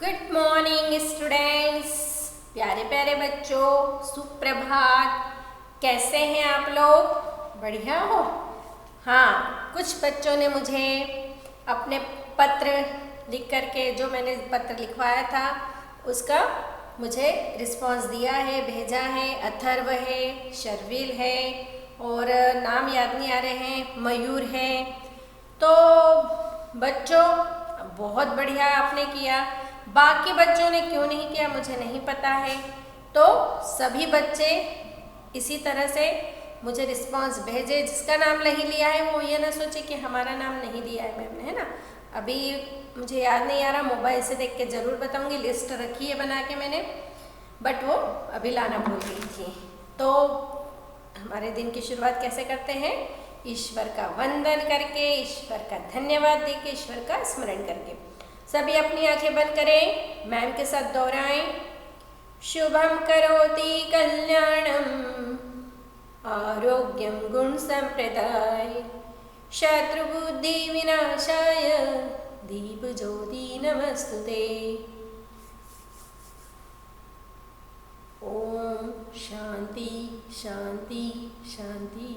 Good morning students, प्यारे प्यारे बच्चों, सुप्रभात। कैसे हैं आप लोग? बढ़िया हो? हाँ, कुछ बच्चों ने मुझे अपने पत्र लिख करके, जो मैंने पत्र लिखवाया था उसका मुझे रिस्पांस दिया है, भेजा है। अथर्व है, शर्विल है और नाम याद नहीं आ रहे हैं, मयूर है। तो बच्चों बहुत बढ़िया आपने किया। बाकी बच्चों ने क्यों नहीं किया मुझे नहीं पता है। तो सभी बच्चे इसी तरह से मुझे रिस्पांस भेजे। जिसका नाम नहीं लिया है वो ये ना सोचे कि हमारा नाम नहीं लिया है मैम ने, है ना। अभी मुझे याद नहीं आ रहा, मोबाइल से देख के ज़रूर बताऊंगी। लिस्ट रखी है बना के मैंने, बट वो अभी लाना भूल गई थी। तो हमारे दिन की शुरुआत कैसे करते हैं? ईश्वर का वंदन करके, ईश्वर का धन्यवाद देके, ईश्वर का स्मरण करके। सभी अपनी आंखें बंद करें, मैम के साथ दोहराएं। शुभम करोति कल्याणम आरोग्यम गुण संप्रदाय शत्रुबुद्धि विनाशाय दीप ज्योति नमस्तुते। ओम शांति शांति शांति।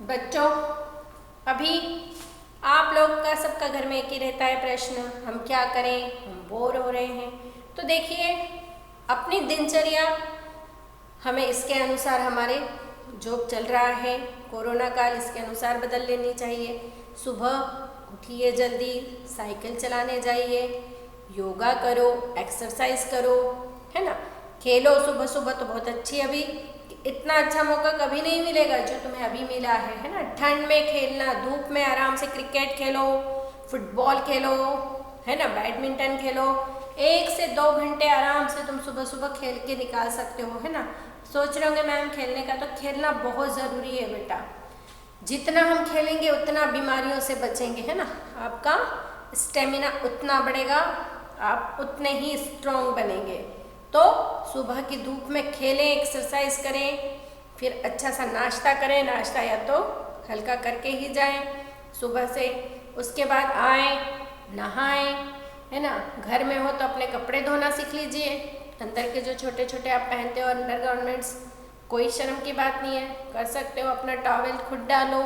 बच्चों, अभी आप लोग का सबका घर में एक ही रहता है प्रश्न, हम क्या करें, हम बोर हो रहे हैं। तो देखिए, अपनी दिनचर्या हमें इसके अनुसार, हमारे जो चल रहा है कोरोना काल, इसके अनुसार बदल लेनी चाहिए। सुबह उठिए जल्दी, साइकिल चलाने जाइए, योगा करो, एक्सरसाइज करो, है ना। खेलो सुबह सुबह तो बहुत अच्छी, अभी इतना अच्छा मौका कभी नहीं मिलेगा जो तुम्हें अभी मिला है ना। ठंड में खेलना, धूप में आराम से क्रिकेट खेलो, फुटबॉल खेलो, है ना, बैडमिंटन खेलो। 1 से 2 घंटे आराम से तुम सुबह सुबह खेल के निकाल सकते हो, है ना। सोच रहे होंगे मैम खेलने का, तो खेलना बहुत ज़रूरी है बेटा। जितना हम खेलेंगे उतना बीमारियों से बचेंगे, है ना। आपका स्टेमिना उतना बढ़ेगा, आप उतने ही स्ट्रॉन्ग बनेंगे। तो सुबह की धूप में खेलें, एक्सरसाइज करें, फिर अच्छा सा नाश्ता करें। नाश्ता या तो हल्का करके ही जाएं सुबह से। उसके बाद आएँ, नहाएं, है ना। घर में हो तो अपने कपड़े धोना सीख लीजिए। अंदर के जो छोटे छोटे आप पहनते हो अंडर गारमेंट्स, कोई शर्म की बात नहीं है, कर सकते हो। अपना टॉवेल खुद डालो,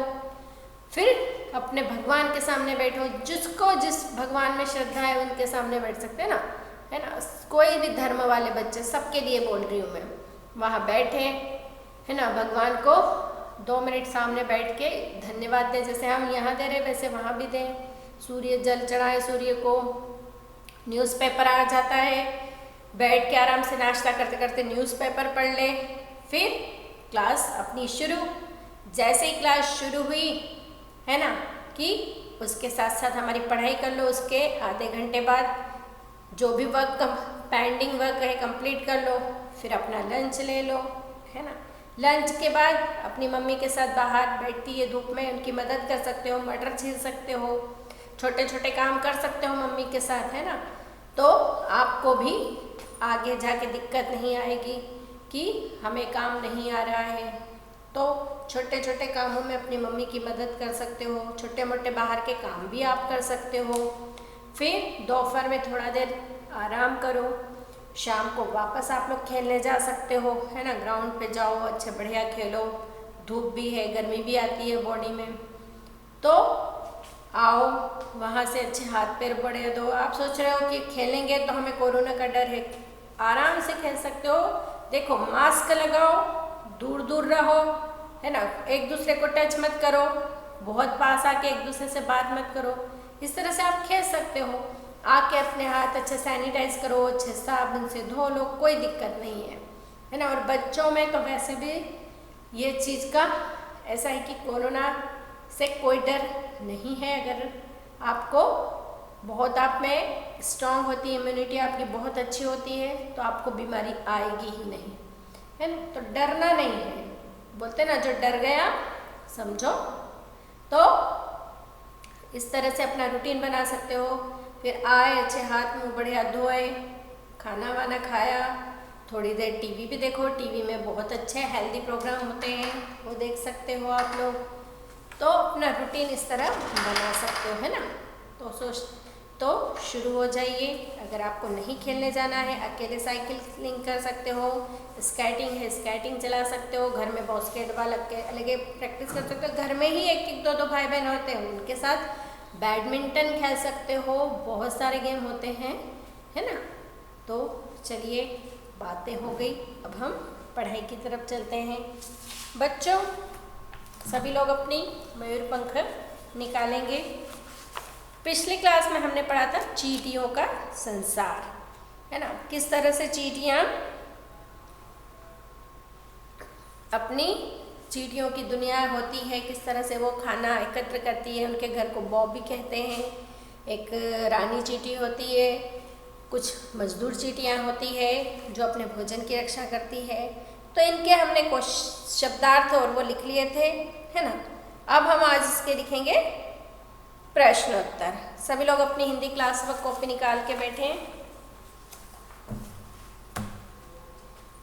फिर अपने भगवान के सामने बैठो। जिसको जिस भगवान में श्रद्धा है उनके सामने बैठ सकते हैं ना, है ना। कोई भी धर्म वाले बच्चे, सबके लिए बोल रही हूँ मैं। वहाँ बैठे, है ना, भगवान को 2 मिनट सामने बैठ के धन्यवाद दें। जैसे हम यहाँ दे रहे वैसे वहाँ भी दें। सूर्य जल चढ़ाएं सूर्य को। न्यूज़पेपर आ जाता है, बैठ के आराम से नाश्ता करते करते न्यूज़पेपर पढ़ लें। फिर क्लास अपनी शुरू। जैसे ही क्लास शुरू हुई, है ना, कि उसके साथ साथ हमारी पढ़ाई कर लो। उसके आधे घंटे बाद जो भी वर्क पेंडिंग वर्क है कंप्लीट कर लो। फिर अपना लंच ले लो, है ना। लंच के बाद अपनी मम्मी के साथ बाहर बैठती है धूप में, उनकी मदद कर सकते हो, मटर छील सकते हो, छोटे छोटे काम कर सकते हो मम्मी के साथ, है ना। तो आपको भी आगे जाके दिक्कत नहीं आएगी कि हमें काम नहीं आ रहा है। तो छोटे छोटे कामों में अपनी मम्मी की मदद कर सकते हो। छोटे मोटे बाहर के काम भी आप कर सकते हो। फिर दोपहर में थोड़ा देर आराम करो। शाम को वापस आप लोग खेलने जा सकते हो, है ना। ग्राउंड पे जाओ, अच्छे बढ़िया खेलो। धूप भी है, गर्मी भी आती है बॉडी में, तो आओ वहाँ से अच्छे हाथ पैर बढ़े दो। आप सोच रहे हो कि खेलेंगे तो हमें कोरोना का डर है, आराम से खेल सकते हो। देखो, मास्क लगाओ, दूर दूर रहो, है ना। एक दूसरे को टच मत करो, बहुत पास आके एक दूसरे से बात मत करो। इस तरह से आप खेल सकते हो। आके अपने हाथ अच्छे सैनिटाइज करो, अच्छे साबुन से धो लो, कोई दिक्कत नहीं है ना। और बच्चों में तो वैसे भी ये चीज़ का ऐसा है कि कोरोना से कोई डर नहीं है। अगर आपको बहुत, आप में स्ट्रांग होती है, इम्यूनिटी आपकी बहुत अच्छी होती है, तो आपको बीमारी आएगी ही नहीं, है ना। तो डरना नहीं है, बोलते ना, जो डर गया समझो। तो इस तरह से अपना रूटीन बना सकते हो। फिर आए, अच्छे हाथ मुंह बढ़िया धोए, खाना वाना खाया, थोड़ी देर टीवी भी देखो। टीवी में बहुत अच्छे हेल्दी प्रोग्राम होते हैं, वो देख सकते हो आप लोग। तो अपना रूटीन इस तरह बना सकते हो, है ना। तो तो शुरू हो जाइए। अगर आपको नहीं खेलने जाना है, अकेले साइकिलिंग कर सकते हो, स्केटिंग है स्केटिंग चला सकते हो, घर में बास्केटबॉल अलग प्रैक्टिस कर सकते हो, घर में ही एक एक दो दो भाई बहन होते हैं उनके साथ बैडमिंटन खेल सकते हो, बहुत सारे गेम होते हैं, है ना। तो चलिए, बातें हो गई, अब हम पढ़ाई की तरफ चलते हैं। बच्चों, सभी लोग अपनी मयूर पंख निकालेंगे। पिछली क्लास में हमने पढ़ा था चींटियों का संसार, है ना, किस तरह से चींटियाँ अपनी चींटियों की दुनिया होती है, किस तरह से वो खाना एकत्र करती है। उनके घर को बॉबी कहते हैं। एक रानी चींटी होती है, कुछ मजदूर चींटियाँ होती है जो अपने भोजन की रक्षा करती है। तो इनके हमने कुछ शब्दार्थ और वो लिख लिए थे, है ना। अब हम आज इसके लिखेंगे प्रश्नोत्तर। सभी लोग अपनी हिंदी क्लास वर्क कॉपी निकाल के बैठे हैं।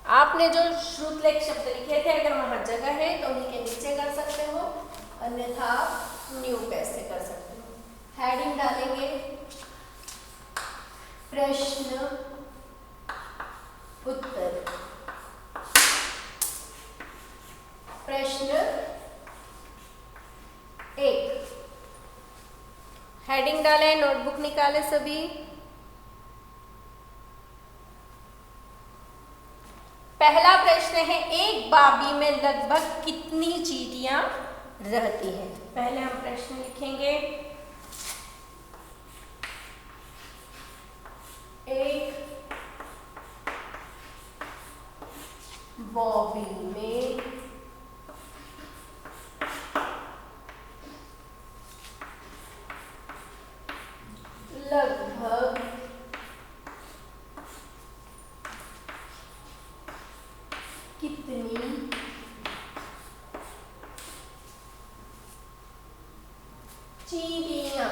आपने जो श्रुतलेख शब्द लिखे थे, अगर वहां जगह है तो उन्हीं के नीचे कर सकते हो, अन्यथा न्यू पेज से कर सकते हो। हेडिंग डालेंगे प्रश्न उत्तर। प्रश्न 1, हेडिंग डालें, नोटबुक निकालें सभी। पहला प्रश्न है, एक बाबी में लगभग कितनी चींटियां रहती हैं? पहले हम प्रश्न लिखेंगे, एक बॉबी में लगभग कितनी चींटियां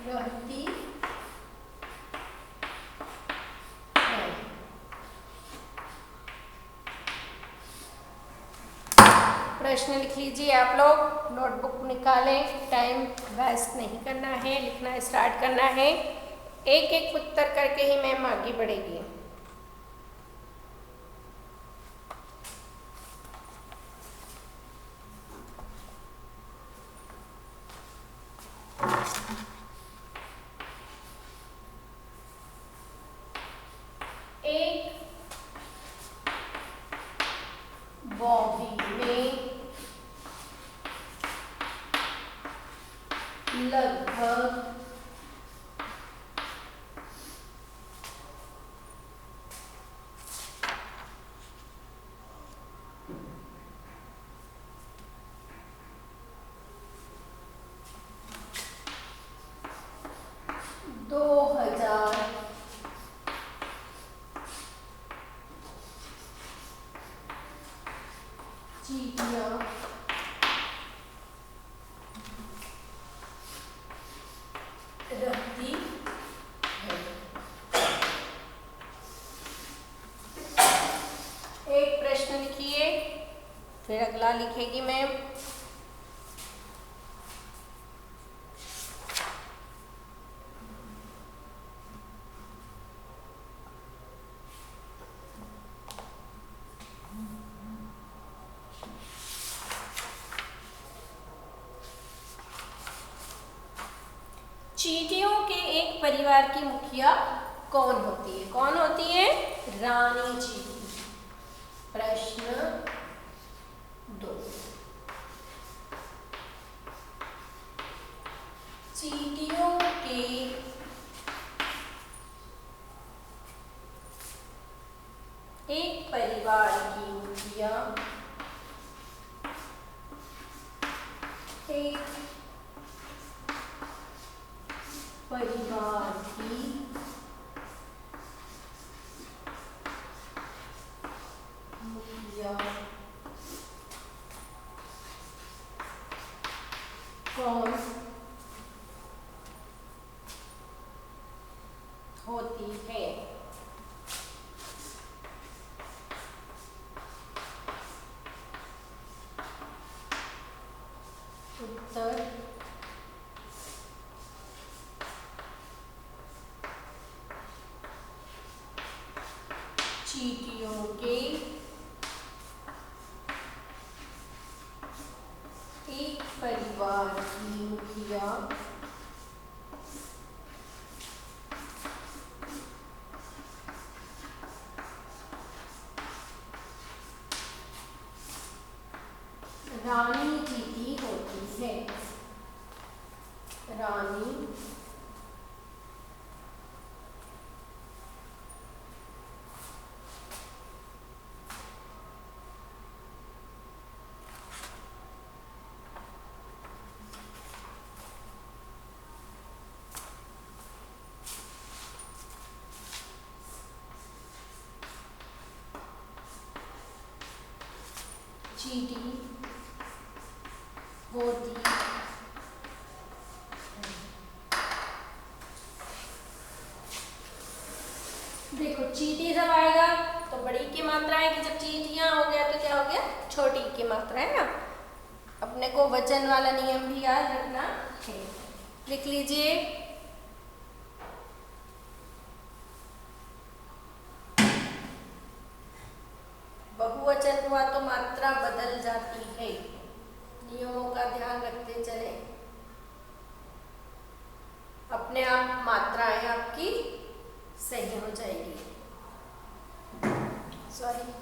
रहती है? प्रश्न लिख लीजिए आप लोग, नोटबुक निकालें, टाइम वेस्ट नहीं करना है, लिखना स्टार्ट करना है। एक एक उत्तर करके ही मैम आगे बढ़ेगी। एक बॉबी में लगभग चींटियां रहती है। एक प्रश्न लिखिए, फिर अगला लिखेगी मैम। चींटियों के एक परिवार की मुखिया कौन होती है? कौन होती है? रानी चींटी। प्रश्न 2, चींटियों के एक परिवार की मुखिया एक परिवार की मुखिया कौन होती है? चींटियों के एक परिवार की मुखिया रानी चींटी होती है। रानी चींटी होती देखो चींटी जब आएगा तो बड़ी की मात्रा है कि जब चींटियां हो गया तो क्या हो गया, छोटी की मात्रा है ना। अपने को वजन वाला नियम भी याद रखना है। लिख लीजिए बहुवचन हुआ तो मात्रा बदल जाती है, नियमों का ध्यान रखते चले। अपने आप मात्राएं आपकी सही हो जाएगी। सॉरी,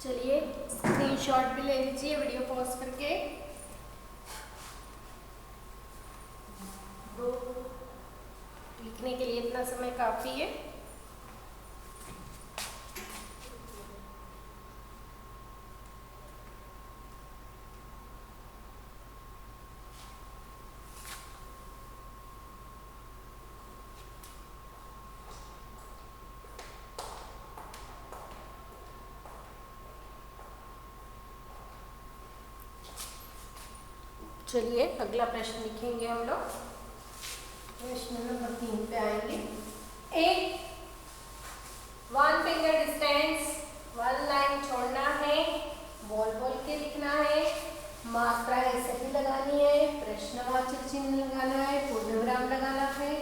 चलिए स्क्रीनशॉट भी ले लीजिए वीडियो पॉज करके। तो लिखने के लिए इतना समय काफी है। चलिए अगला प्रश्न लिखेंगे हम लोग। प्रश्न नंबर 3 पे आएंगे। एक 1 फिंगर डिस्टेंस 1 लाइन छोड़ना है, बोल बोल के लिखना है, मात्राएं सही लगानी है, प्रश्नवाचक चिन्ह लगाना है, पूर्णविराम लगाना है,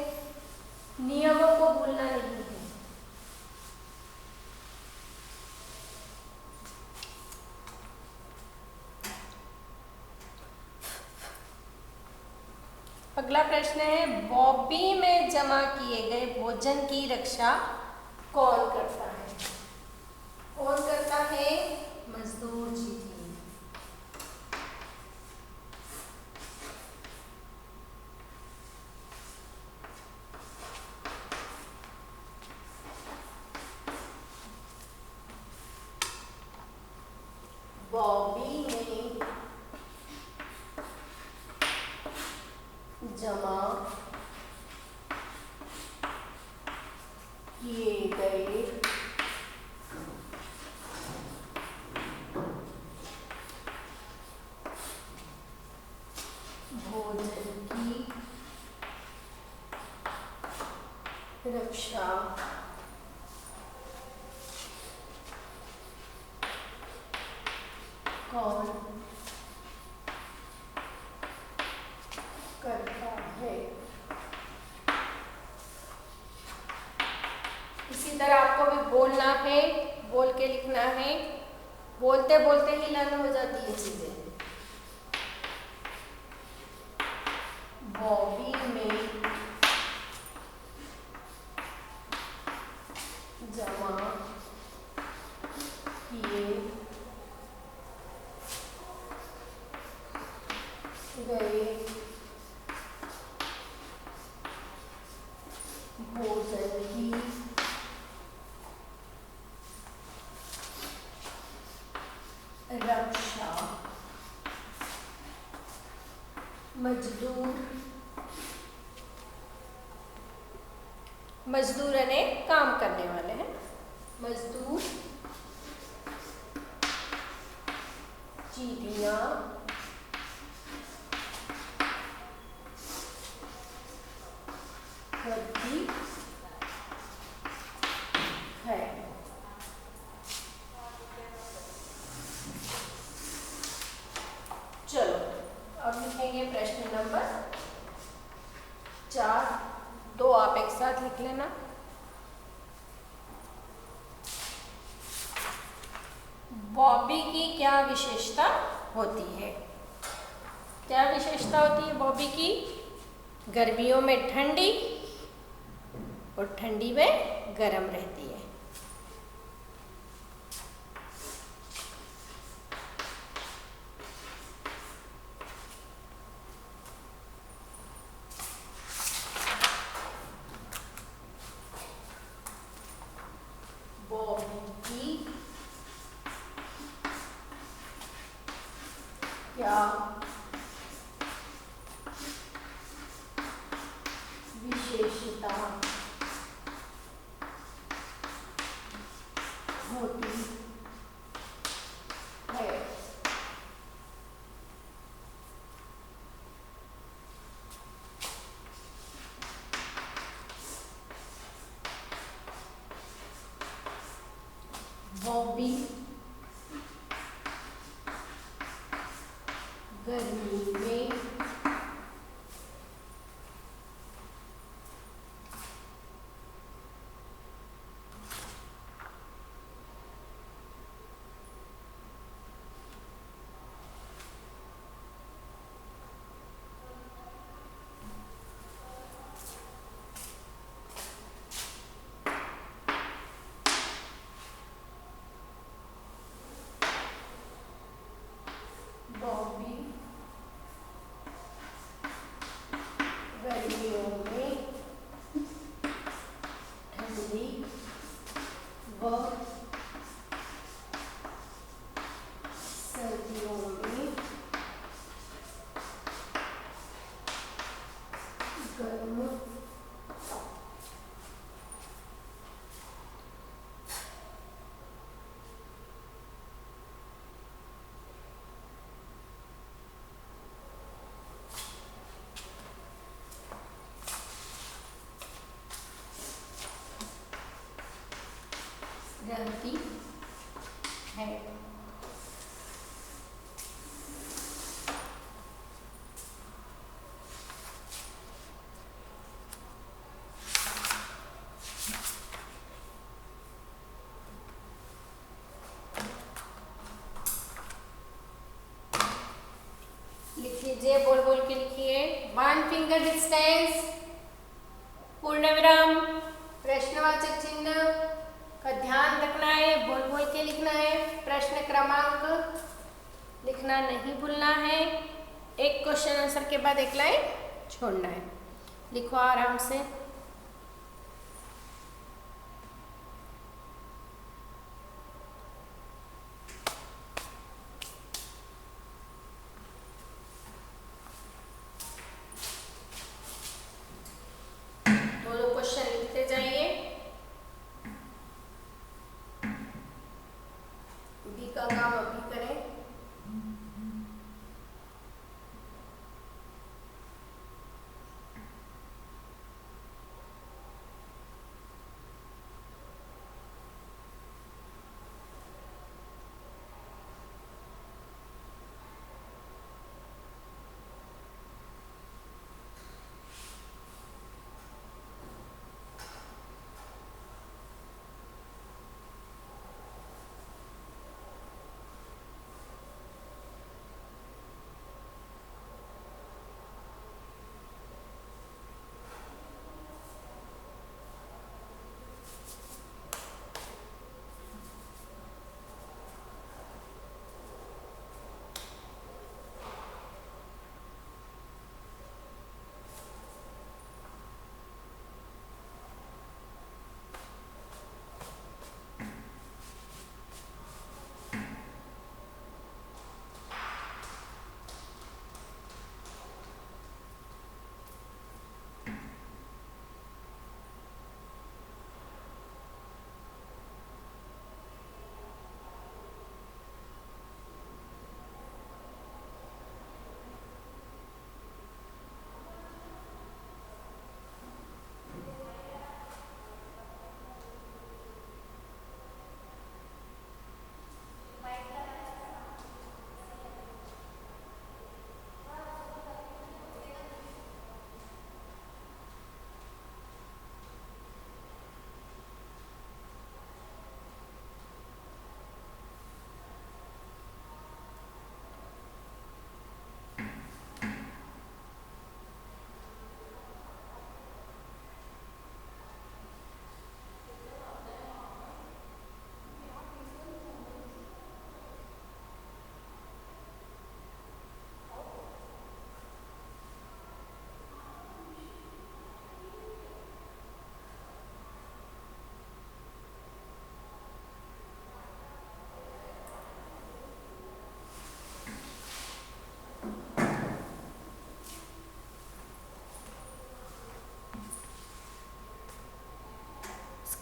नियमों को भूलना नहीं है। अगला प्रश्न है, बॉबी में जमा किए गए भोजन की रक्षा कौन करता है? कौन करता है? मजदूर चींटी। जमा किए गए भोजन की रक्षा कौन करता है। इसी तरह आपको भी बोलना है, बोल के लिखना है। बोलते बोलते ही लर्न हो जाती है चीजें। बॉबी में जमा किए गए भोजन की रक्षा मजदूर मजदूर यानी काम करने वाले हैं। मजदूर चीटियां करती है। चलो अब लिखेंगे प्रश्न नंबर 4। 2 आप एक साथ लिख लेना। बॉबी की क्या विशेषता होती है? क्या विशेषता होती है बॉबी की? गर्मियों में ठंडी और ठंडी में गर्म रहती है। बॉबी की क्या विशेषता होती है? बॉबी गर्मी में बॉबी गर्मियों में ठंडी व सर्दियों में गर्म रहती है। लिख लीजिए, बोल बोल के लिखिए। 1 फिंगर डिस्टेंस, पूर्ण विराम, प्रश्नवाचक चिन्ह का ध्यान रखना है, बोल बोल के लिखना है। प्रश्न क्रमांक लिखना नहीं भूलना है। एक क्वेश्चन आंसर के बाद एक लाइन छोड़ना है। लिखो आराम से।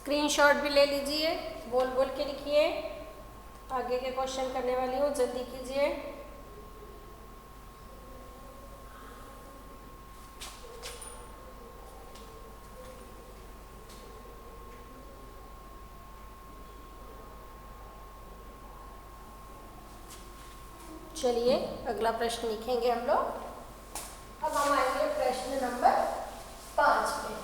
स्क्रीनशॉट भी ले लीजिए, बोल बोल के लिखिए। आगे के क्वेश्चन करने वाली हूँ, जल्दी कीजिए। चलिए अगला प्रश्न लिखेंगे हम लोग। अब हम आएंगे प्रश्न नंबर 5 पे।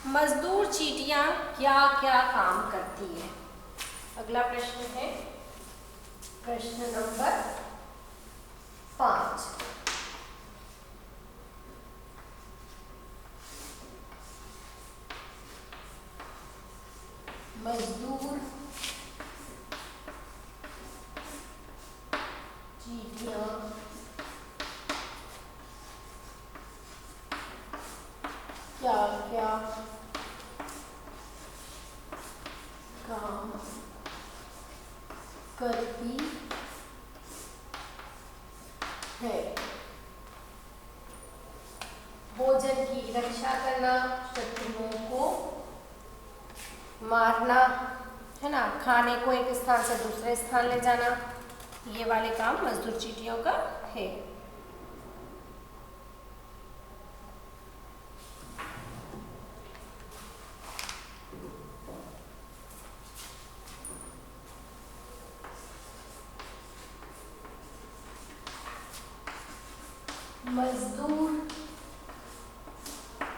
मजदूर चींटियां क्या क्या काम करती है? अगला प्रश्न है प्रश्न नंबर 5। मजदूर चींटियां क्या क्या काम करती है? भोजन की रक्षा करना, शत्रुओं को मारना, है ना, खाने को एक स्थान से दूसरे स्थान ले जाना, ये वाले काम मजदूर चींटियों का है। मजदूर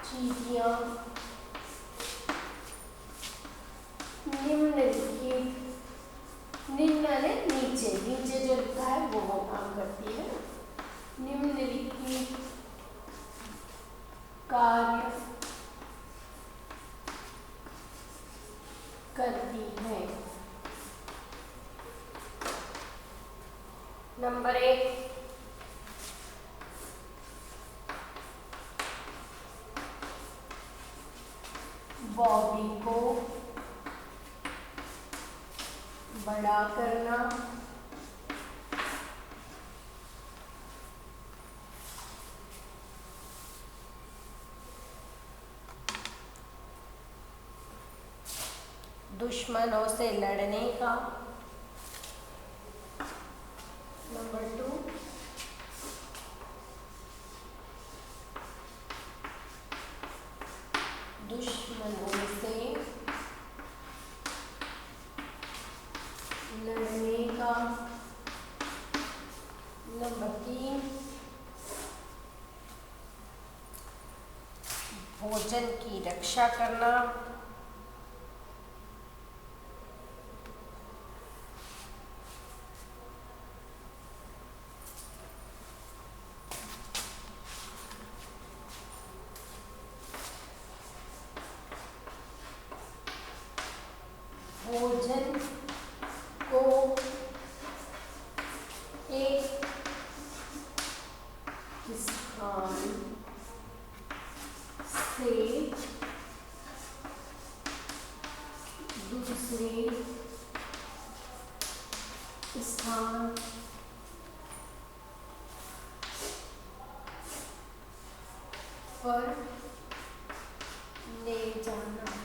चींटियां निम्नलिखित, निम्न यानी नीचे, नीचे जो लिखा है वो काम करती है। निम्नलिखित कार्य करती है। नंबर 1, बॉडी को बड़ा करना, दुश्मनों से लड़ने का। नंबर 2, दुश्मनों से लड़ने का। नंबर 3, भोजन की रक्षा करना। भोजन को एक स्थान से दूसरे स्थान पर ले जाना।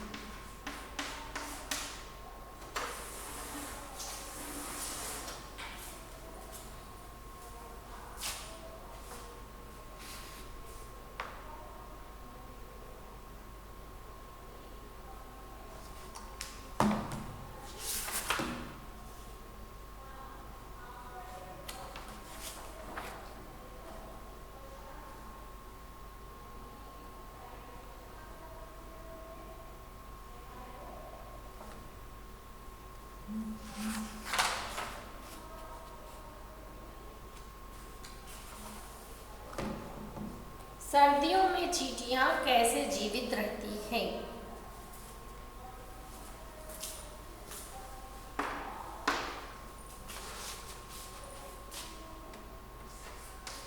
सर्दियों में चींटियां कैसे जीवित रहती हैं?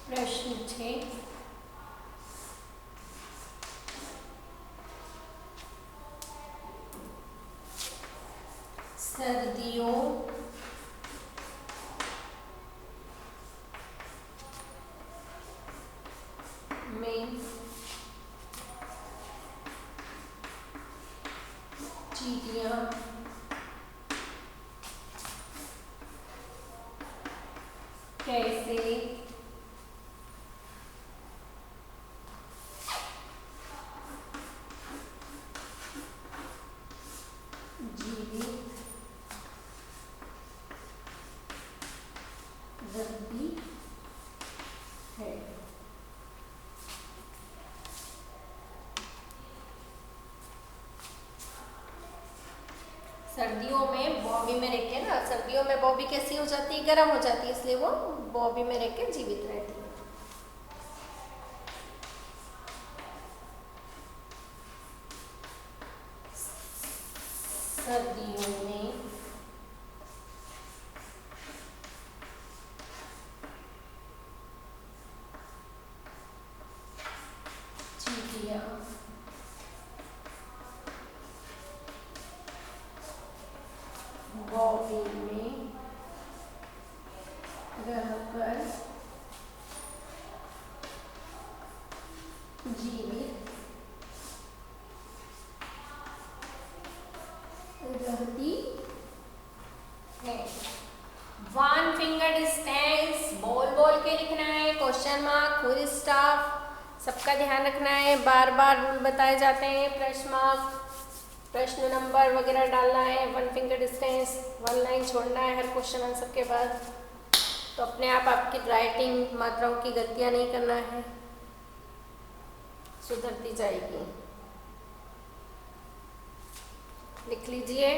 प्रश्न 6। सर्दियों में चींटियां कैसे जीवित रहती है? सर्दियों में बॉबी में रह के ना, सर्दियों में बॉबी कैसी हो जाती है? गर्म हो जाती है, इसलिए वो बॉबी में रह के जीवित रहती है। सर्दियों में चींटियां बॉबी में रहकर जीवित रहती है। वन फिंगर डिस्टेंस बोल बोल के लिखना है, क्वेश्चन मार्क, फुल स्टॉप, सबका ध्यान रखना है। बार बार रूल बताए जाते हैं, प्रश्न मार्क, प्रश्न नंबर वगैरह डालना है। One finger distance, one line छोड़ना है हर क्वेश्चन आंसर के बाद। तो अपने आप आपकी राइटिंग मात्राओं की गलतियां नहीं करना है, सुधरती जाएगी। लिख लीजिए।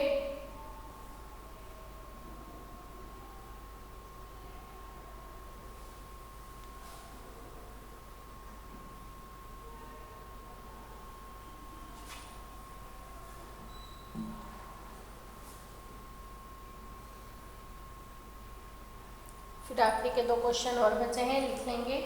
फिर आखिरी के 2 क्वेश्चन और बचे हैं, लिख लेंगे।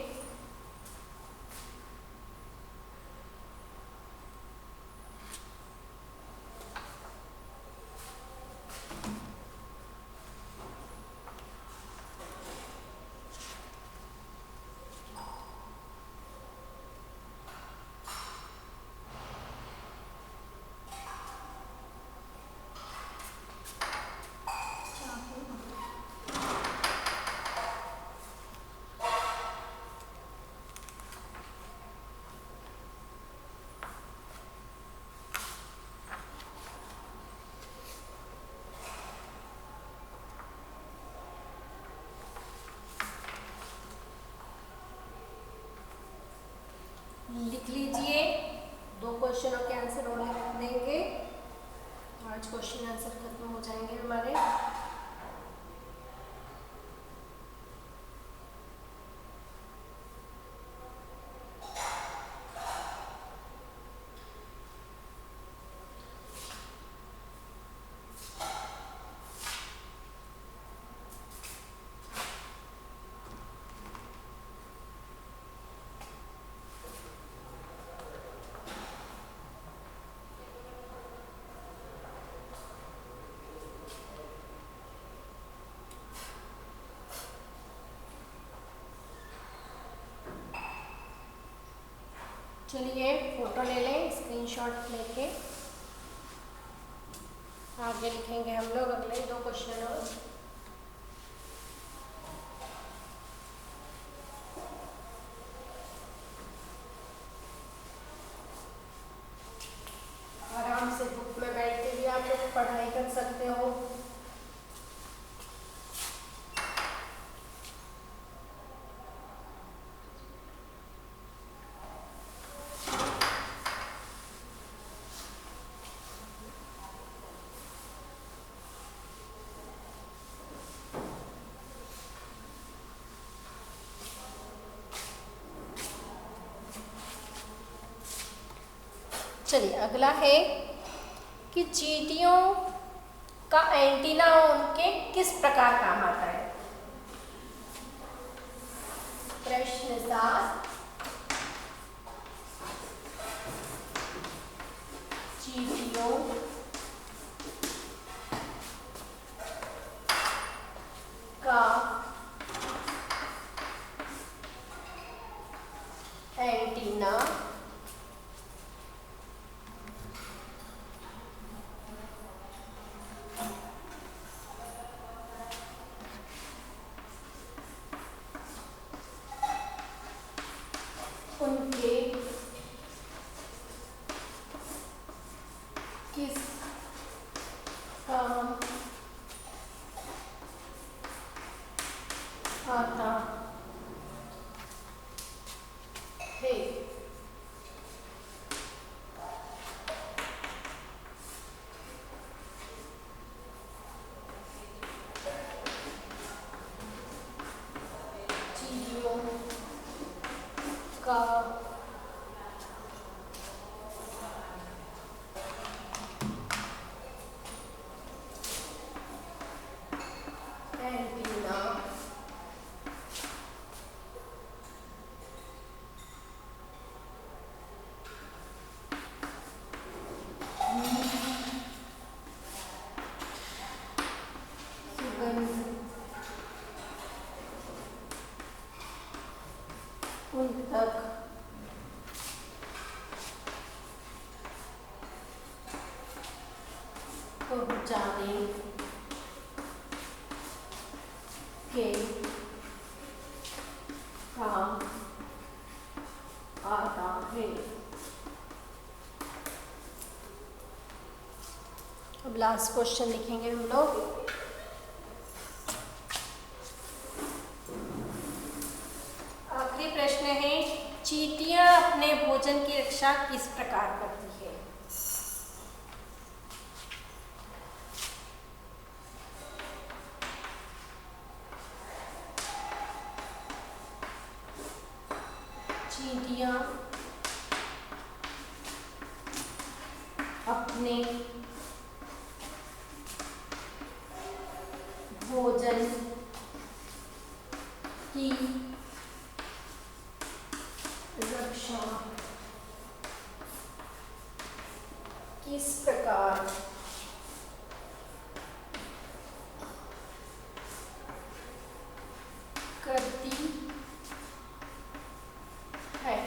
लिख लीजिए। 2 क्वेश्चनों के आंसर और लिख देंगे। आज क्वेश्चन आंसर खत्म हो जाएंगे हमारे। चलिए फोटो ले लें, स्क्रीनशॉट लेके आगे लिखेंगे हम लोग अगले 2 क्वेश्चन और। आराम से बुक में बैठ के भी आप लोग पढ़ाई कर सकते हो। चलिए अगला है कि चींटियों का एंटीना उनके किस प्रकार काम आता है। प्रश्न 7, चींटियों का एंटीना उनके किस काम आता है। चींटियों का एंटीना सुगंध उन तक पहुंचाने के काम आता है। अब लास्ट क्वेश्चन लिखेंगे हम लोग। आखिरी प्रश्न है, चींटियां अपने भोजन की रक्षा किस प्रकार करती है। चींटियां अपने भोजन की रक्षा किस प्रकार करती है।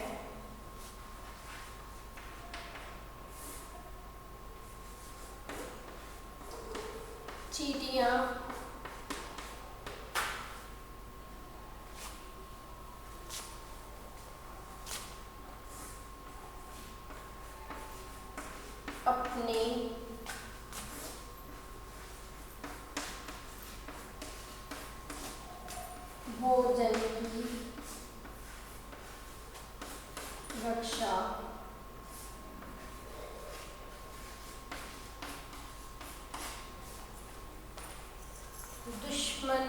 चींटियां अपने भोजन की रक्षा दुश्मन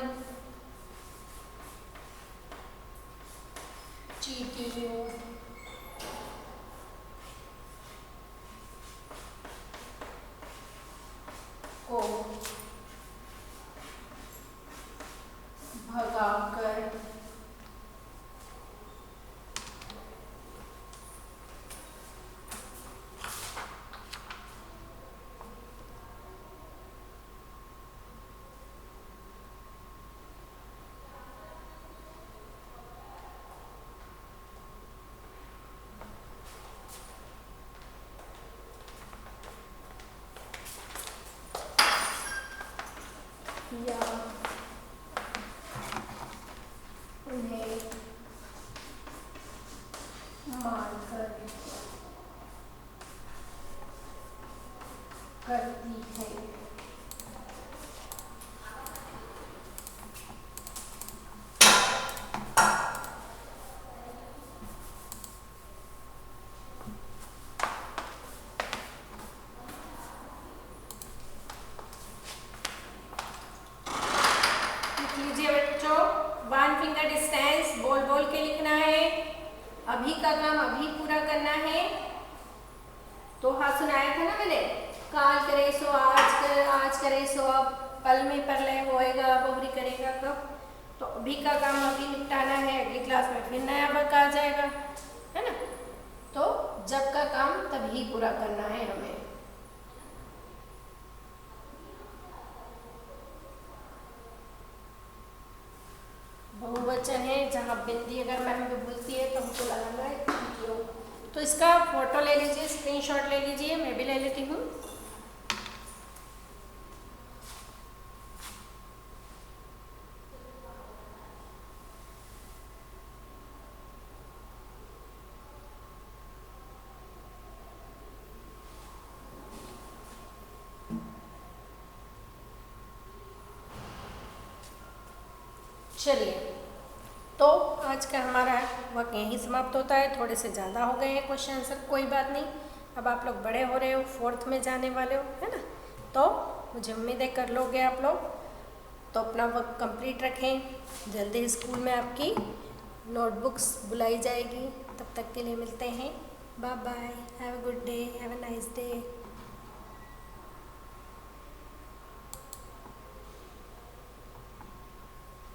चींटियों को भगाकर या उन्हें मारकर करती है। लीजिए बच्चों, 1 फिंगर डिस्टेंस बोल बोल के लिखना है। अभी का काम अभी पूरा करना है। तो हाँ सुनाया था ना मैंने, काल करे सो आज कर, आज करे सो अब, पल में परलय होएगा, बहुरी करेगा कब। तो अभी का काम अभी निपटाना है, अगली क्लास में फिर नया वर्क आ जाएगा, है ना। तो जब का काम तभी पूरा करना है हमें। बहुवचन है, जहाँ बिंदी अगर मैम को बोलती है तो हमको लगाना है क्यों। तो इसका फोटो ले लीजिए, स्क्रीनशॉट ले लीजिए, मैं भी ले लेती हूँ। चलिए, तो आज का हमारा वक्त यहीं समाप्त होता है। थोड़े से ज़्यादा हो गए हैं क्वेश्चन आंसर, कोई बात नहीं। अब आप लोग बड़े हो रहे हो, 4th में जाने वाले हो, है ना। तो मुझे उम्मीद है कर लोगे आप लोग। तो अपना वर्क कंप्लीट रखें, जल्दी स्कूल में आपकी नोटबुक्स बुलाई जाएगी। तब तक के लिए मिलते हैं, bye bye, have a good day, have a nice day.